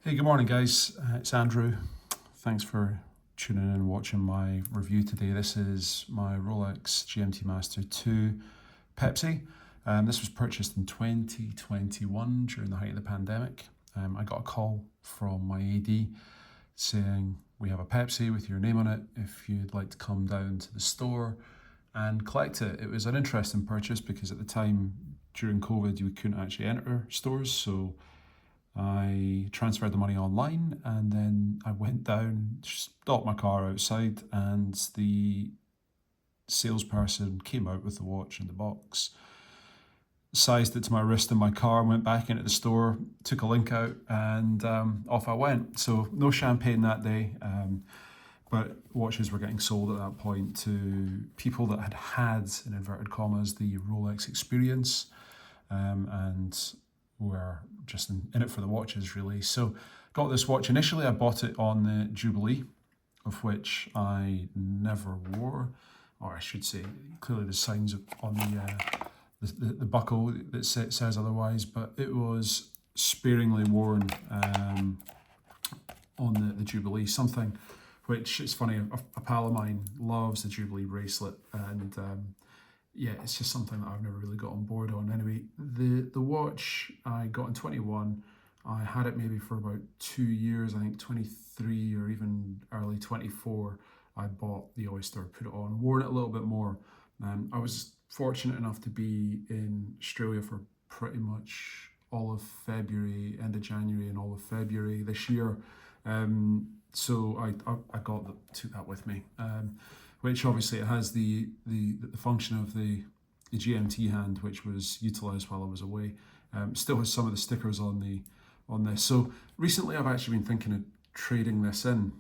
Hey, good morning, guys. It's Andrew. Thanks for tuning in and watching my review today. This is my Rolex GMT Master 2 Pepsi. This was purchased in 2021 during the height of the pandemic. I got a call from my AD saying, "We have a Pepsi with your name on it if you'd like to come down to the store and collect it." It was an interesting purchase because at the time during COVID you couldn't actually enter stores, so I transferred the money online and then I went down, stopped my car outside, and the salesperson came out with the watch in the box, sized it to my wrist in my car, went back into the store, took a link out, and off I went. So no champagne that day, but watches were getting sold at that point to people that had, in inverted commas, the Rolex experience, and were just in it for the watches, really. So got this watch. Initially I bought it on the Jubilee, of which I never wore, or I should say clearly the signs on the buckle that says otherwise, but it was sparingly worn on the Jubilee, something which, it's funny, a pal of mine loves the Jubilee bracelet, and yeah, it's just something that I've never really got on board on. Anyway, the watch I got in 21, I had it maybe for about 2 years, I think 23 or even early 24. I bought the Oyster, put it on, worn it a little bit more. I was fortunate enough to be in Australia for pretty much all of February, end of January and all of February this year. So I took that with me. Which obviously it has the function of the GMT hand, which was utilised while I was away. Still has some of the stickers on this. So recently I've actually been thinking of trading this in,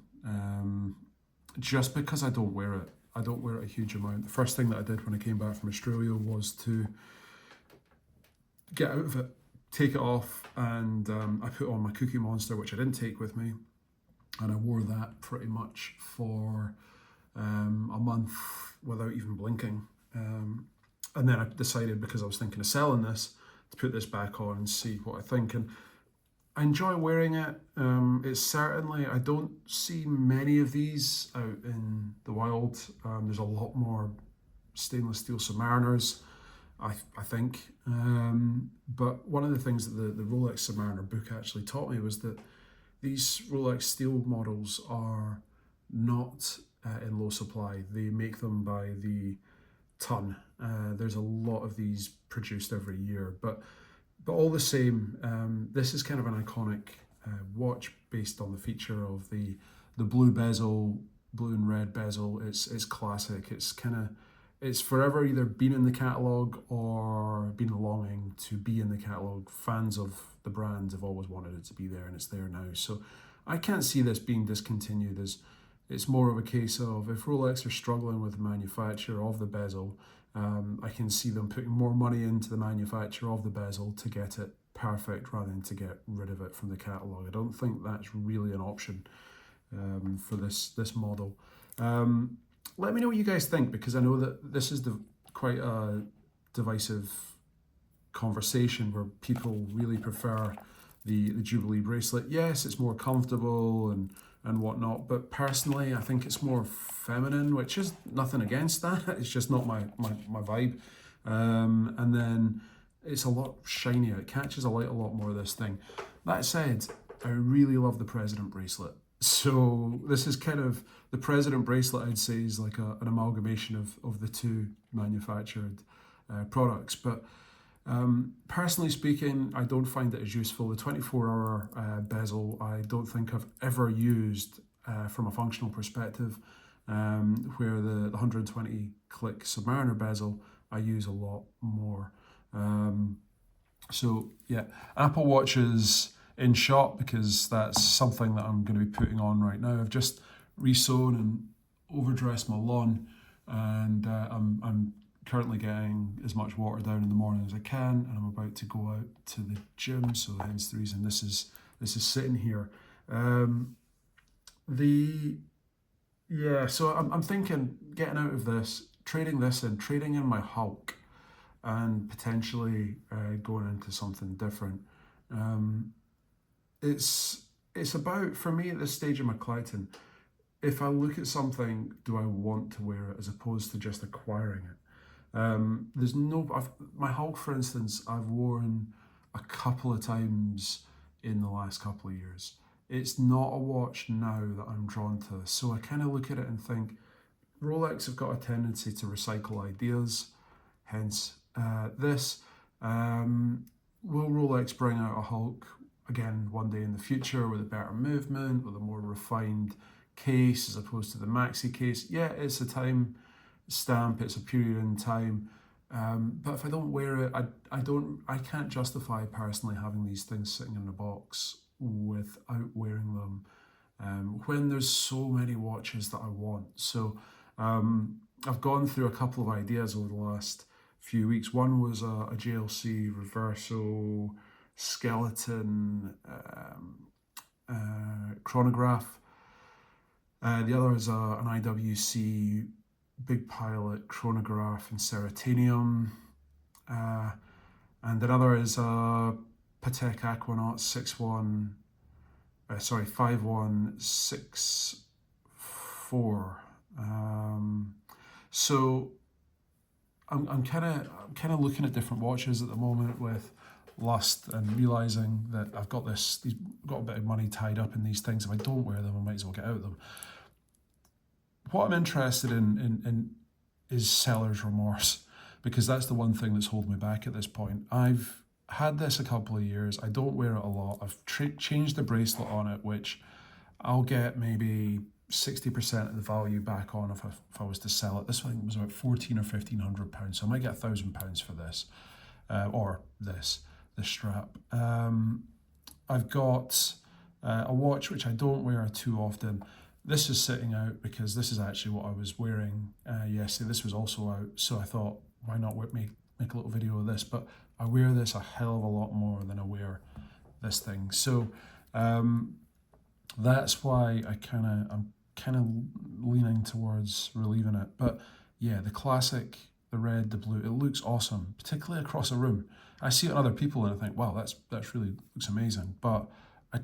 just because I don't wear it. I don't wear it a huge amount. The first thing that I did when I came back from Australia was to get out of it, take it off, and I put on my Cookie Monster, which I didn't take with me, and I wore that pretty much for a month without even blinking. And then I decided, because I was thinking of selling this, to put this back on and see what I think. And I enjoy wearing it. It's certainly, I don't see many of these out in the wild. There's a lot more stainless steel Submariners, I think. But one of the things that the Rolex Submariner book actually taught me was that these Rolex steel models are not in low supply. They make them by the ton. There's a lot of these produced every year, but all the same, this is kind of an iconic watch based on the feature of the blue bezel, blue and red bezel. It's classic. It's forever either been in the catalogue or been longing to be in the catalogue. Fans of the brand have always wanted it to be there, and it's there now. So I can't see this being discontinued. As it's more of a case of, if Rolex are struggling with the manufacture of the bezel, I can see them putting more money into the manufacture of the bezel to get it perfect rather than to get rid of it from the catalogue. I don't think that's really an option for this model. Let me know what you guys think, because I know that this is quite a divisive conversation where people really prefer the Jubilee bracelet. Yes, it's more comfortable and whatnot, but personally I think it's more feminine, which is nothing against that. It's just not my vibe. And then it's a lot shinier. It catches a light a lot more, this thing. That said, I really love the President bracelet. So this is kind of, the President bracelet, I'd say, is like an amalgamation of the two manufactured products. But personally speaking, I don't find it as useful. The 24-hour bezel, I don't think I've ever used from a functional perspective, where the 120 click Submariner bezel, I use a lot more. So yeah, Apple Watches in shot, because that's something that I'm going to be putting on right now. I've just resewn and overdressed my lawn, and I'm currently getting as much water down in the morning as I can, and I'm about to go out to the gym, so hence the reason this is sitting here. So I'm thinking, getting out of this, trading in my Hulk, and potentially going into something different. It's it's about, for me at this stage of my collecting, if I look at something, do I want to wear it as opposed to just acquiring it? There's no, my Hulk, for instance, I've worn a couple of times in the last couple of years. It's not a watch now that I'm drawn to. So I kind of look at it and think, Rolex have got a tendency to recycle ideas, hence this. Will Rolex bring out a Hulk again one day in the future with a better movement, with a more refined case as opposed to the maxi case? Yeah, it's a time stamp, it's a period in time. But if I don't wear it, I can't justify personally having these things sitting in a box without wearing them. When there's so many watches that I want. So I've gone through a couple of ideas over the last few weeks. One was a JLC reverso skeleton chronograph. The other is an IWC Big Pilot chronograph in Ceratanium. And another is a Patek Aquanaut 5164. So I'm kind of looking at different watches at the moment with lust and realizing that I've got a bit of money tied up in these things. If I don't wear them, I might as well get out of them. What I'm interested in is seller's remorse, because that's the one thing that's holding me back at this point. I've had this a couple of years. I don't wear it a lot. I've changed the bracelet on it, which I'll get maybe 60% of the value back on if I was to sell it. This one was about £1,400 or £1,500, so I might get £1,000 for this, or this strap. I've got a watch which I don't wear too often. This is sitting out because this is actually what I was wearing yesterday. This was also out, so I thought, why not make a little video of this? But I wear this a hell of a lot more than I wear this thing. So that's why I'm kind of leaning towards relieving it. But yeah, the classic, the red, the blue, it looks awesome, particularly across a room. I see it on other people and I think, wow, that's really looks amazing. But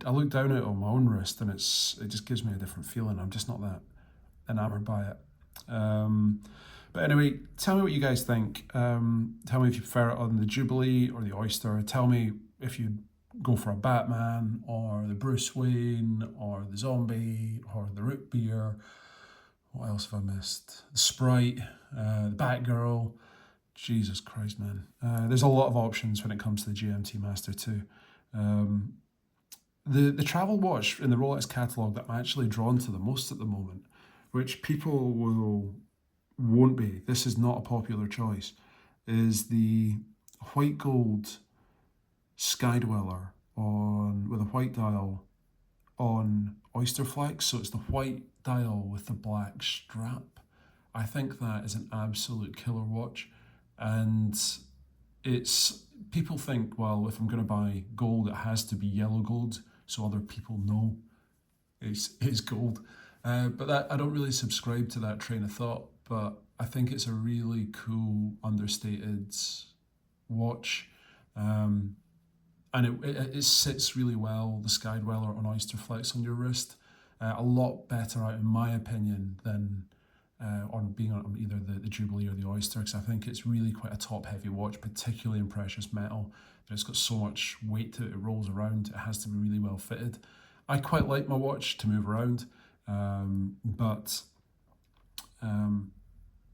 I look down at it on my own wrist and it just gives me a different feeling. I'm just not that enamored by it. But anyway, tell me what you guys think. Tell me if you prefer it on the Jubilee or the Oyster. Tell me if you go for a Batman or the Bruce Wayne or the Zombie or the Root Beer. What else have I missed? The Sprite, the Batgirl. Jesus Christ, man. There's a lot of options when it comes to the GMT Master too. The travel watch in the Rolex catalogue that I'm actually drawn to the most at the moment, which people won't be, this is not a popular choice, is the white gold Skydweller with a white dial on Oyster flex. So it's the white dial with the black strap. I think that is an absolute killer watch, and people think, well, if I'm going to buy gold, it has to be yellow gold, so other people know it's gold. But I don't really subscribe to that train of thought. But I think it's a really cool, understated watch, and it sits really well. The Skydweller on Oyster Flex on your wrist, a lot better, in my opinion, than on being on either the Jubilee or the Oyster, because I think it's really quite a top-heavy watch, particularly in precious metal. It's got so much weight to it, it rolls around, it has to be really well fitted. I quite like my watch to move around, but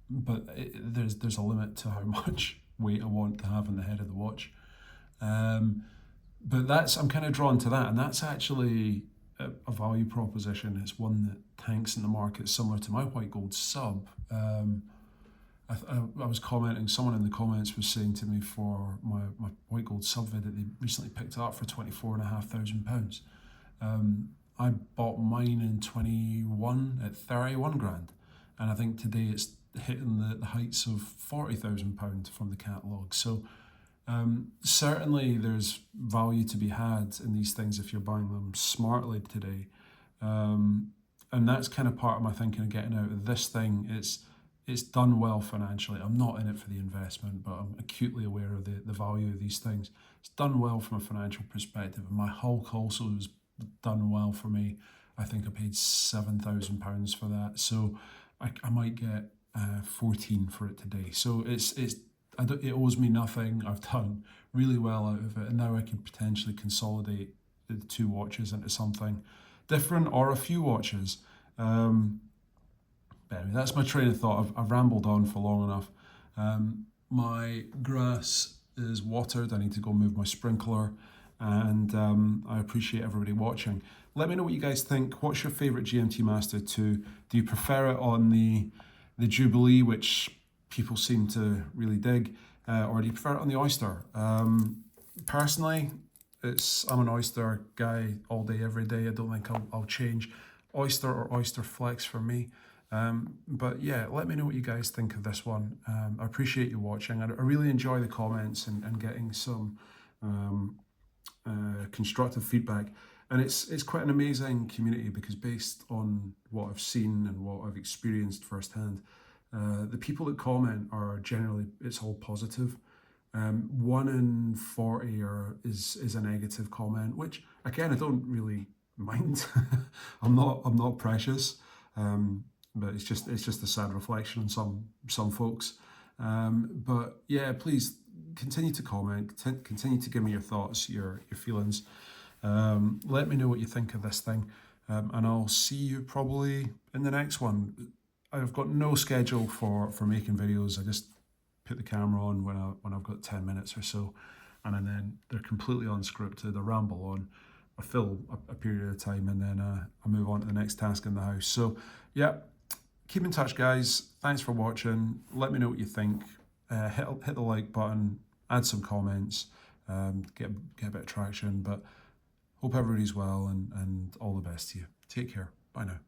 there's a limit to how much weight I want to have on the head of the watch. But I'm kind of drawn to that, and that's actually a value proposition. It's one that tanks in the market, similar to my white gold sub. I was commenting, someone in the comments was saying to me for my white gold sub vid that they recently picked up for £24,500. I bought mine in 21 at 31 grand, and I think today it's hitting the heights of £40,000 from the catalogue. So certainly there's value to be had in these things if you're buying them smartly today. And that's kind of part of my thinking of getting out of this thing. It's done well financially. I'm not in it for the investment, but I'm acutely aware of the value of these things. It's done well from a financial perspective. And my Hulk also was done well for me. I think I paid £7,000 for that, so I might get 14 for it today. So it owes me nothing. I've done really well out of it, and now I can potentially consolidate the two watches into something different or a few watches. But anyway, that's my train of thought. I've rambled on for long enough. My grass is watered. I need to go move my sprinkler, and I appreciate everybody watching. Let me know what you guys think. What's your favourite GMT Master 2? Do you prefer it on the Jubilee, which people seem to really dig, or do you prefer it on the Oyster? Personally, I'm an Oyster guy all day, every day. I don't think I'll change Oyster or Oyster Flex for me. But yeah, let me know what you guys think of this one. I appreciate you watching. I really enjoy the comments and getting some constructive feedback. And it's quite an amazing community, because based on what I've seen and what I've experienced firsthand, the people that comment are generally, it's all positive. 1 in 40 is a negative comment, which again I don't really mind. I'm not precious, but it's just a sad reflection on some folks. But yeah, please continue to comment, continue to give me your thoughts, your feelings. Let me know what you think of this thing, and I'll see you probably in the next one. I've got no schedule for making videos. I just put the camera on when I've got 10 minutes or so, and then they're completely unscripted. I ramble on, I fill a period of time, and then I move on to the next task in the house. So yeah, keep in touch, guys. Thanks for watching. Let me know what you think. Hit the like button, add some comments, get a bit of traction. But hope everybody's well, and all the best to you. Take care. Bye now.